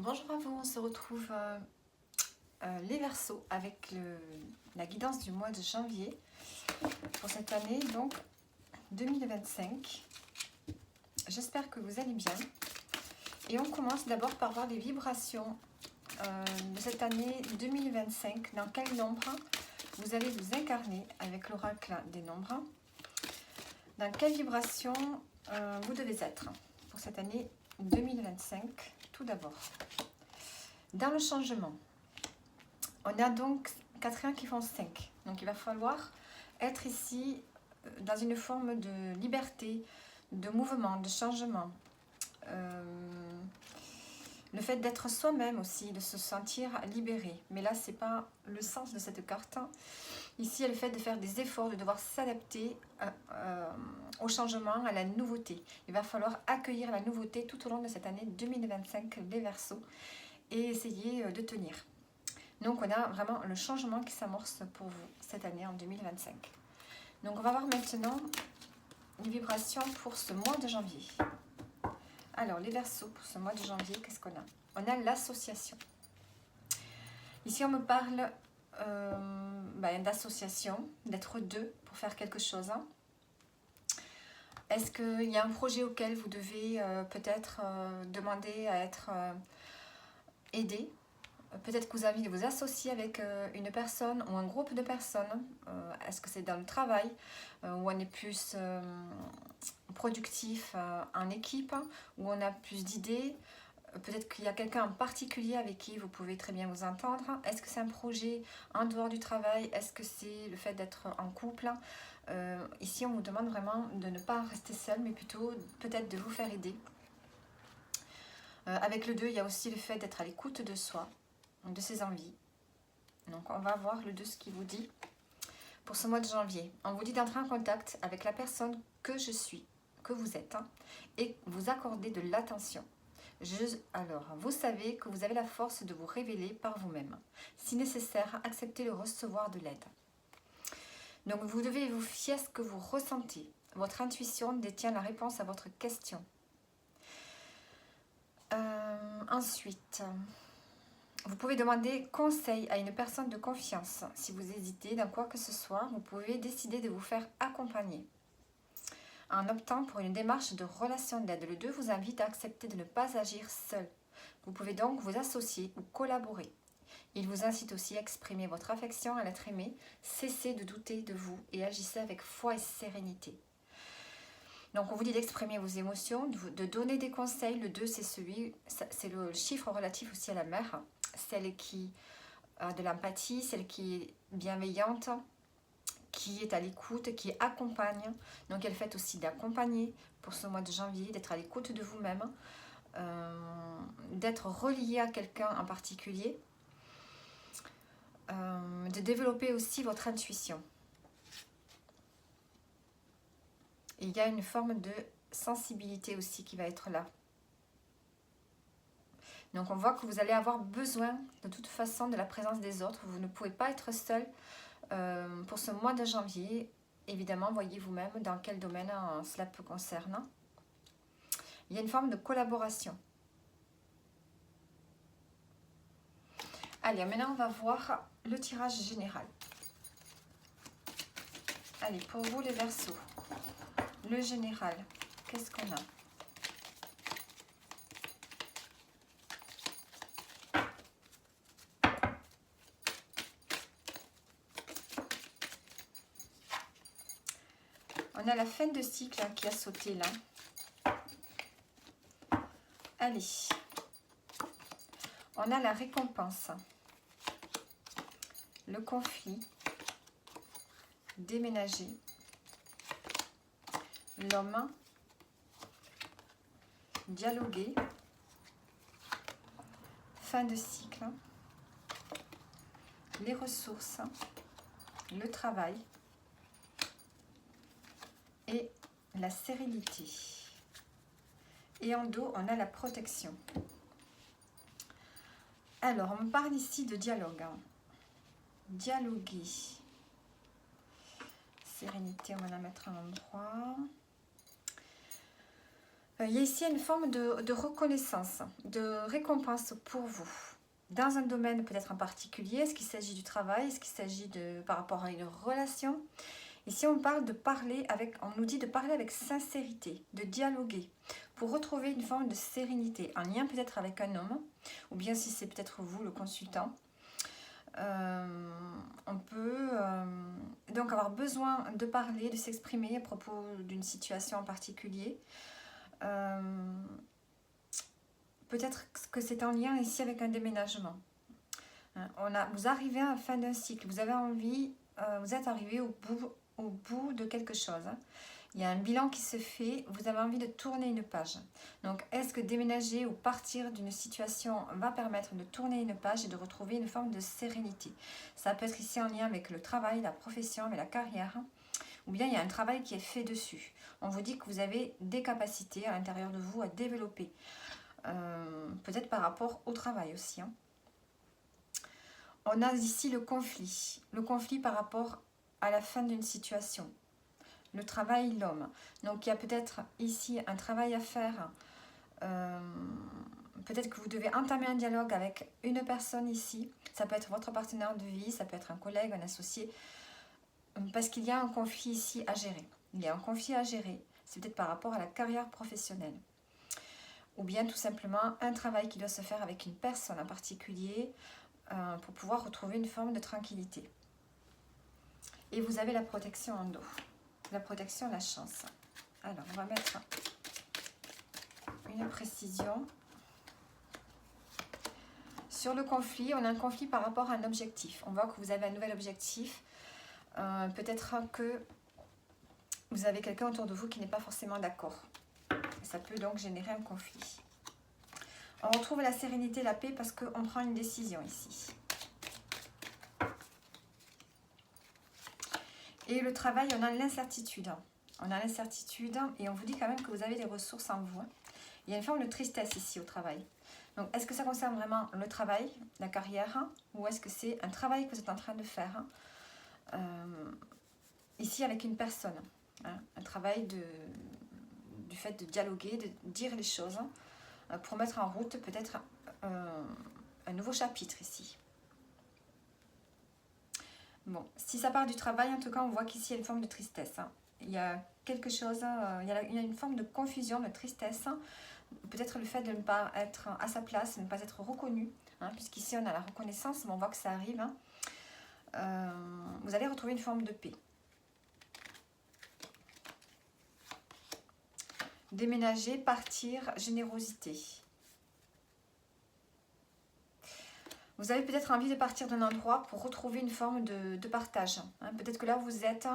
Bonjour à vous, on se retrouve les Verseaux avec la guidance du mois de janvier pour cette année donc 2025. J'espère que vous allez bien. Et on commence d'abord par voir les vibrations de cette année 2025. Dans quel nombre vous allez vous incarner avec l'oracle des nombres? Dans quelle vibration vous devez être pour cette année 2025? Tout d'abord, dans le changement, on a donc 4 qui font 5. Donc il va falloir être ici dans une forme de liberté, de mouvement, de changement. Le fait d'être soi-même aussi, de se sentir libéré. Mais là, ce n'est pas le sens de cette carte. Ici, il y a le fait de faire des efforts, de devoir s'adapter au changement, à la nouveauté. Il va falloir accueillir la nouveauté tout au long de cette année 2025, les Verseaux, et essayer de tenir. Donc on a vraiment le changement qui s'amorce pour vous cette année en 2025. Donc on va voir maintenant les vibrations pour ce mois de janvier. Alors les Verseaux pour ce mois de janvier, qu'est-ce qu'on a? On a l'association. Ici on me parle d'association, d'être deux pour faire quelque chose. Est-ce qu'il y a un projet auquel vous devez peut-être demander à être aidé? Peut-être que vous avez envie de vous associer avec une personne ou un groupe de personnes. Est-ce que c'est dans le travail où on est plus productif en équipe, où on a plus d'idées? Peut-être qu'il y a quelqu'un en particulier avec qui vous pouvez très bien vous entendre. Est-ce que c'est un projet en dehors du travail? Est-ce que c'est le fait d'être en couple? Ici, on vous demande vraiment de ne pas rester seul, mais plutôt peut-être de vous faire aider. Avec le 2, il y a aussi le fait d'être à l'écoute de soi, de ses envies. Donc on va voir le 2 ce qu'il vous dit pour ce mois de janvier. On vous dit d'entrer en contact avec la personne que je suis, que vous êtes, et vous accorder de l'attention. Alors, vous savez que vous avez la force de vous révéler par vous-même. Si nécessaire, acceptez de recevoir de l'aide. Donc vous devez vous fier à ce que vous ressentez. Votre intuition détient la réponse à votre question. Ensuite, vous pouvez demander conseil à une personne de confiance. Si vous hésitez dans quoi que ce soit, vous pouvez décider de vous faire accompagner. En optant pour une démarche de relation d'aide, le 2 vous invite à accepter de ne pas agir seul. Vous pouvez donc vous associer ou collaborer. Il vous incite aussi à exprimer votre affection à l'être aimé. Cessez de douter de vous et agissez avec foi et sérénité. Donc on vous dit d'exprimer vos émotions, de donner des conseils. Le 2 c'est le chiffre relatif aussi à la mère. Celle qui a de l'empathie, celle qui est bienveillante, qui est à l'écoute, qui accompagne. Donc elle fait aussi d'accompagner pour ce mois de janvier, d'être à l'écoute de vous-même, d'être relié à quelqu'un en particulier, de développer aussi votre intuition. Et il y a une forme de sensibilité aussi qui va être là. Donc on voit que vous allez avoir besoin de toute façon de la présence des autres. Vous ne pouvez pas être seul pour ce mois de janvier. Évidemment, voyez vous-même dans quel domaine cela peut concerner. Il y a une forme de collaboration. Allez, maintenant on va voir le tirage général. Allez, pour vous les Verseaux, le général, qu'est-ce qu'on a? On a la fin de cycle qui a sauté là. Allez. On a la récompense. Le conflit. Déménager. L'homme. Dialoguer. Fin de cycle. Les ressources. Le travail. Et la sérénité. Et en dos, on a la protection. Alors, on me parle ici de dialogue. Dialoguer. Sérénité, on va la mettre à l'endroit. Il y a ici une forme de reconnaissance, de récompense pour vous. Dans un domaine peut-être en particulier, est-ce qu'il s'agit du travail, est-ce qu'il s'agit de par rapport à une relation? Ici, on parle de parler avec, on nous dit de parler avec sincérité, de dialoguer, pour retrouver une forme de sérénité, en lien peut-être avec un homme, ou bien si c'est peut-être vous, le consultant. On peut donc avoir besoin de parler, de s'exprimer à propos d'une situation en particulier. Peut-être que c'est en lien ici avec un déménagement. Vous arrivez à la fin d'un cycle, vous avez envie, vous êtes arrivé au bout de quelque chose. Il y a un bilan qui se fait, vous avez envie de tourner une page. Donc, est-ce que déménager ou partir d'une situation va permettre de tourner une page et de retrouver une forme de sérénité? Ça peut être ici en lien avec le travail, la profession, avec la carrière, ou bien il y a un travail qui est fait dessus. On vous dit que vous avez des capacités à l'intérieur de vous à développer. Peut-être par rapport au travail aussi. On a ici le conflit par rapport à la fin d'une situation. Le travail, l'homme. Donc il y a peut-être ici un travail à faire. Peut-être que vous devez entamer un dialogue avec une personne ici. Ça peut être votre partenaire de vie, ça peut être un collègue, un associé. Parce qu'il y a un conflit ici à gérer. Il y a un conflit à gérer. C'est peut-être par rapport à la carrière professionnelle. Ou bien tout simplement un travail qui doit se faire avec une personne en particulier pour pouvoir retrouver une forme de tranquillité. Et vous avez la protection en dos. La protection, la chance. Alors, on va mettre une précision. Sur le conflit, on a un conflit par rapport à un objectif. On voit que vous avez un nouvel objectif. Peut-être que vous avez quelqu'un autour de vous qui n'est pas forcément d'accord. Ça peut donc générer un conflit. On retrouve la sérénité, la paix parce qu'on prend une décision ici. Et le travail, on a l'incertitude. On a l'incertitude et on vous dit quand même que vous avez des ressources en vous. Il y a une forme de tristesse ici au travail. Donc, est-ce que ça concerne vraiment le travail, la carrière, ou est-ce que c'est un travail que vous êtes en train de faire ici avec une personne, un travail du fait de dialoguer, de dire les choses pour mettre en route peut-être un nouveau chapitre ici. Bon, si ça part du travail, en tout cas, on voit qu'ici il y a une forme de tristesse. Il y a quelque chose, il y a une forme de confusion, de tristesse. Peut-être le fait de ne pas être à sa place, de ne pas être reconnu, puisqu'ici on a la reconnaissance, mais on voit que ça arrive. Vous allez retrouver une forme de paix. Déménager, partir, générosité. Vous avez peut-être envie de partir d'un endroit pour retrouver une forme de partage. Peut-être que là où vous êtes,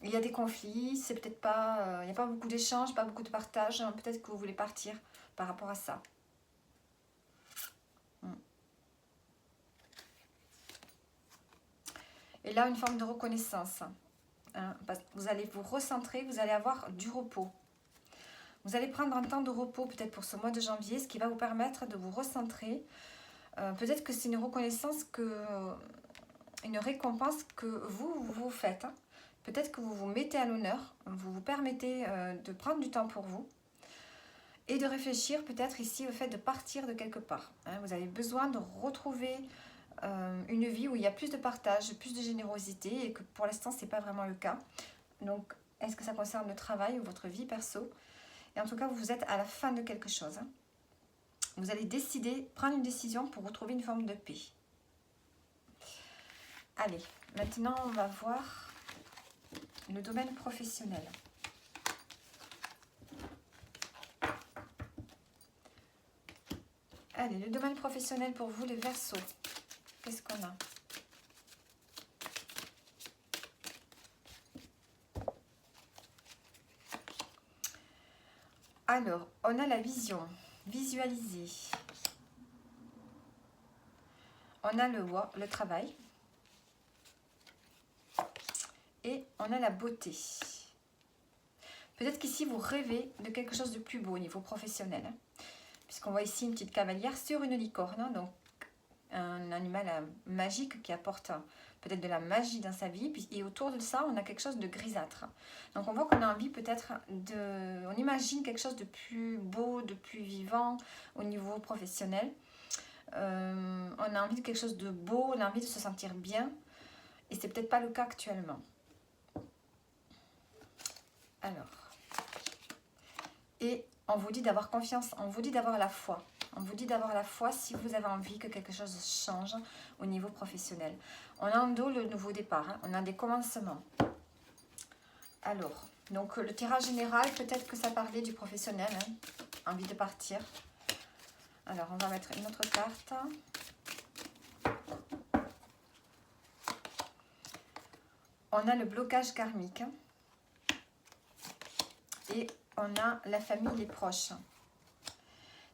il y a des conflits, c'est peut-être pas, il n'y a pas beaucoup d'échanges, pas beaucoup de partage. Peut-être que vous voulez partir par rapport à ça. Et là, une forme de reconnaissance. Vous allez vous recentrer, vous allez avoir du repos. Vous allez prendre un temps de repos peut-être pour ce mois de janvier, ce qui va vous permettre de vous recentrer. Peut-être que c'est une reconnaissance, une récompense que vous faites. Peut-être que vous vous mettez à l'honneur, vous vous permettez de prendre du temps pour vous et de réfléchir peut-être ici au fait de partir de quelque part. Vous avez besoin de retrouver une vie où il y a plus de partage, plus de générosité et que pour l'instant, ce n'est pas vraiment le cas. Donc, est-ce que ça concerne le travail ou votre vie perso? Et en tout cas, vous êtes à la fin de quelque chose. Vous allez décider, prendre une décision pour retrouver une forme de paix. Allez, maintenant on va voir le domaine professionnel. Allez, le domaine professionnel pour vous, les Verseaux. Qu'est-ce qu'on a? Alors, on a la vision, visualiser. On a le travail. Et on a la beauté. Peut-être qu'ici, vous rêvez de quelque chose de plus beau au niveau professionnel. Puisqu'on voit ici une petite cavalière sur une licorne. Donc, un animal magique qui apporte peut-être de la magie dans sa vie. Et autour de ça, on a quelque chose de grisâtre. Donc on voit qu'on a envie peut-être de... On imagine quelque chose de plus beau, de plus vivant au niveau professionnel. On a envie de quelque chose de beau, on a envie de se sentir bien. Et c'est peut-être pas le cas actuellement. Alors... Et on vous dit d'avoir confiance, on vous dit d'avoir la foi. On vous dit d'avoir la foi si vous avez envie que quelque chose change au niveau professionnel. On a en dos le nouveau départ, hein. On a des commencements. Alors, donc le tirage général, peut-être que ça parlait du professionnel, hein, envie de partir. Alors, on va mettre une autre carte. On a le blocage karmique. Et on a la famille, les proches.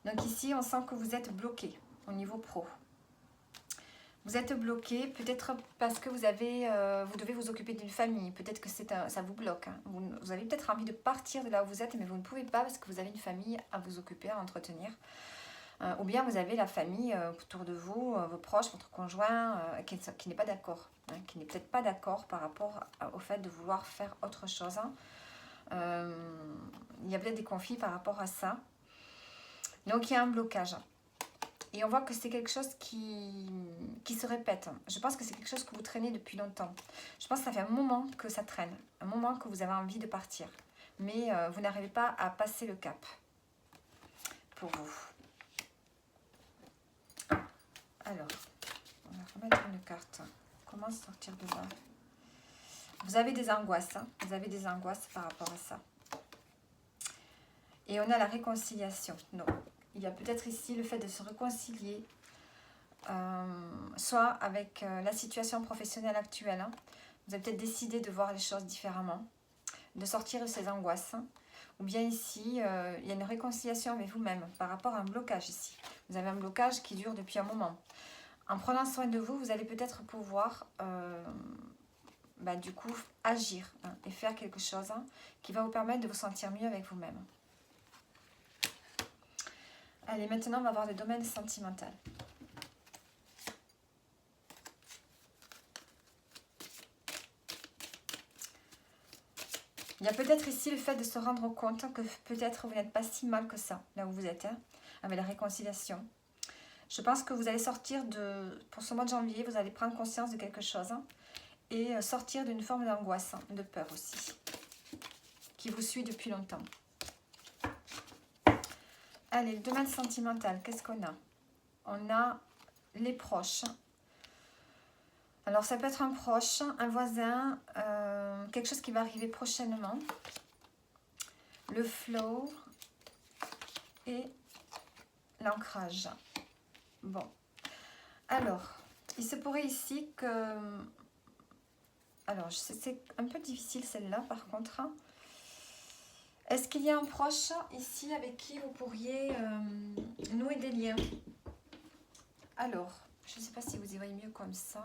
Donc ici, on sent que vous êtes bloqué au niveau pro. Vous êtes bloqué peut-être parce que vous devez vous occuper d'une famille. Peut-être que ça vous bloque. Hein. Vous avez peut-être envie de partir de là où vous êtes, mais vous ne pouvez pas parce que vous avez une famille à vous occuper, à entretenir. Ou bien vous avez la famille autour de vous, vos proches, votre conjoint, qui n'est pas d'accord. Hein, qui n'est peut-être pas d'accord par rapport au fait de vouloir faire autre chose. Hein. Il y a peut-être des conflits par rapport à ça. Donc il y a un blocage. Et on voit que c'est quelque chose qui se répète. Je pense que c'est quelque chose que vous traînez depuis longtemps. Je pense que ça fait un moment que ça traîne. Un moment que vous avez envie de partir. Mais vous n'arrivez pas à passer le cap. Pour vous. Alors, on va remettre une carte. Comment sortir de là? Vous avez des angoisses. Hein? Vous avez des angoisses par rapport à ça. Et on a la réconciliation. Donc, il y a peut-être ici le fait de se réconcilier, soit avec la situation professionnelle actuelle. Hein. Vous avez peut-être décidé de voir les choses différemment, de sortir de ces angoisses. Hein. Ou bien ici, il y a une réconciliation avec vous-même par rapport à un blocage ici. Vous avez un blocage qui dure depuis un moment. En prenant soin de vous, vous allez peut-être pouvoir... du coup, agir hein, et faire quelque chose hein, qui va vous permettre de vous sentir mieux avec vous-même. Allez, maintenant, on va voir le domaine sentimental. Il y a peut-être ici le fait de se rendre compte que peut-être vous n'êtes pas si mal que ça, là où vous êtes, hein, avec la réconciliation. Je pense que vous allez sortir pour ce mois de janvier, vous allez prendre conscience de quelque chose hein, et sortir d'une forme d'angoisse, hein, de peur aussi, qui vous suit depuis longtemps. Allez, le domaine sentimental, qu'est-ce qu'on a? On a les proches. Alors, ça peut être un proche, un voisin, quelque chose qui va arriver prochainement. Le flow et l'ancrage. Bon. Alors, il se pourrait ici que... Alors, c'est un peu difficile celle-là, par contre. Est-ce qu'il y a un proche ici avec qui vous pourriez nouer des liens? Alors, je ne sais pas si vous y voyez mieux comme ça.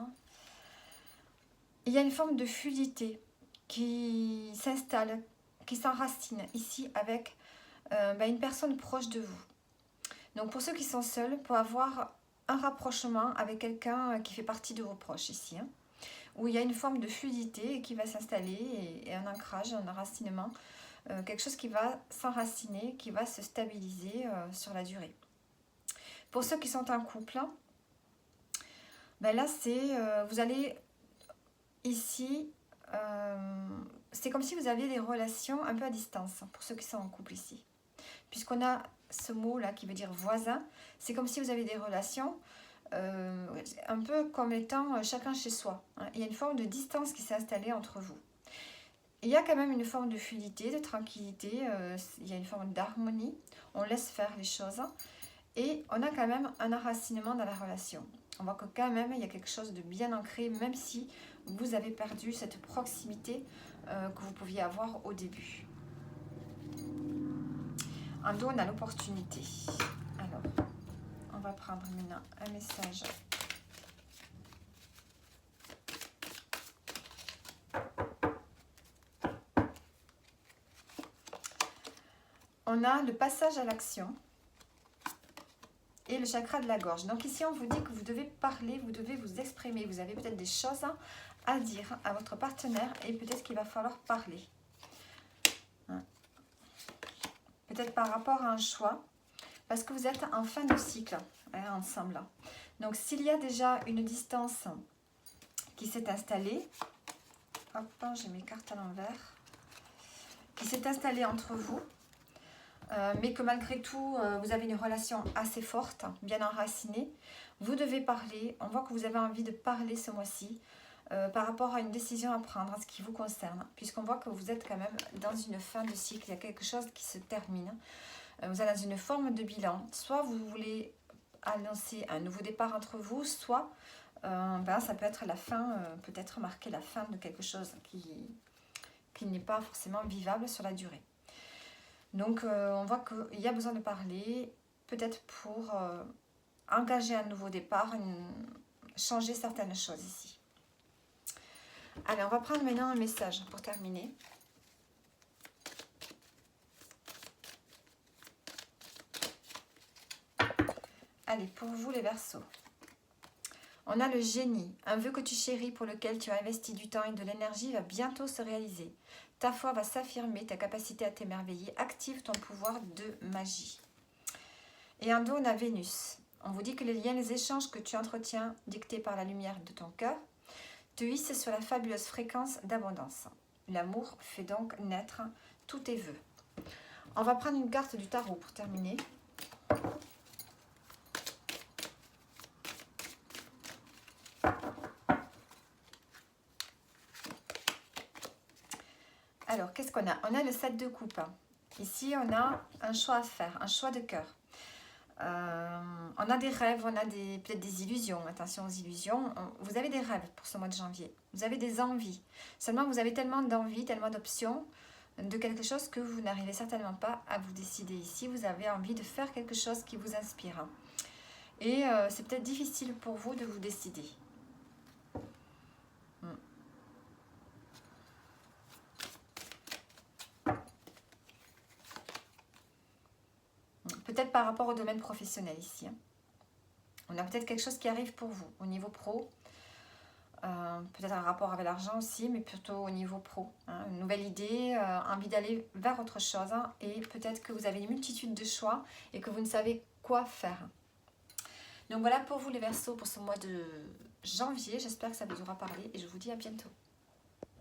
Il y a une forme de fluidité qui s'installe, qui s'enracine ici avec une personne proche de vous. Donc pour ceux qui sont seuls, pour avoir un rapprochement avec quelqu'un qui fait partie de vos proches ici, hein, où il y a une forme de fluidité qui va s'installer et un ancrage, un enracinement, quelque chose qui va s'enraciner, qui va se stabiliser sur la durée. Pour ceux qui sont en couple, là c'est, vous allez ici, c'est comme si vous aviez des relations un peu à distance, pour ceux qui sont en couple ici. Puisqu'on a ce mot-là qui veut dire voisin, c'est comme si vous avez des relations un peu comme étant chacun chez soi. Hein. Il y a une forme de distance qui s'est installée entre vous. Il y a quand même une forme de fluidité, de tranquillité, il y a une forme d'harmonie, on laisse faire les choses et on a quand même un enracinement dans la relation. On voit que quand même il y a quelque chose de bien ancré, même si vous avez perdu cette proximité que vous pouviez avoir au début. En dos, on a l'opportunité. Alors, on va prendre maintenant un message. On a le passage à l'action. et le chakra de la gorge. Donc ici, on vous dit que vous devez parler, vous devez vous exprimer. Vous avez peut-être des choses à dire à votre partenaire et peut-être qu'il va falloir parler. Peut-être par rapport à un choix, parce que vous êtes en fin de cycle ensemble. Donc s'il y a déjà une distance qui s'est installée, hop, j'ai mes cartes à l'envers, qui s'est installée entre vous, mais que malgré tout, vous avez une relation assez forte, bien enracinée, vous devez parler. On voit que vous avez envie de parler ce mois-ci par rapport à une décision à prendre en ce qui vous concerne, puisqu'on voit que vous êtes quand même dans une fin de cycle, il y a quelque chose qui se termine. Vous êtes dans une forme de bilan. Soit vous voulez annoncer un nouveau départ entre vous, soit ça peut être la fin, peut-être marquer la fin de quelque chose qui n'est pas forcément vivable sur la durée. Donc on voit qu'il y a besoin de parler, peut-être pour engager un nouveau départ, changer certaines choses ici. Allez, on va prendre maintenant un message pour terminer. Allez, pour vous les Verseaux. On a le génie, un vœu que tu chéris pour lequel tu as investi du temps et de l'énergie va bientôt se réaliser. Ta foi va s'affirmer, ta capacité à t'émerveiller, active ton pouvoir de magie. Et en dos, on a Vénus. On vous dit que les liens, les échanges que tu entretiens, dictés par la lumière de ton cœur, te hissent sur la fabuleuse fréquence d'abondance. L'amour fait donc naître tous tes vœux. On va prendre une carte du tarot pour terminer. Alors, qu'est-ce qu'on a? On a le 7 de coupe. Ici, on a un choix à faire, un choix de cœur. On a des rêves, on a peut-être des illusions. Attention aux illusions. Vous avez des rêves pour ce mois de janvier. Vous avez des envies. Seulement, vous avez tellement d'envies, tellement d'options de quelque chose que vous n'arrivez certainement pas à vous décider. Ici, vous avez envie de faire quelque chose qui vous inspire. Et c'est peut-être difficile pour vous de vous décider. Peut-être par rapport au domaine professionnel ici. On a peut-être quelque chose qui arrive pour vous au niveau pro. Peut-être un rapport avec l'argent aussi, mais plutôt au niveau pro. Une nouvelle idée, envie d'aller vers autre chose. Et peut-être que vous avez une multitude de choix et que vous ne savez quoi faire. Donc voilà pour vous les Verseaux pour ce mois de janvier. J'espère que ça vous aura parlé et je vous dis à bientôt.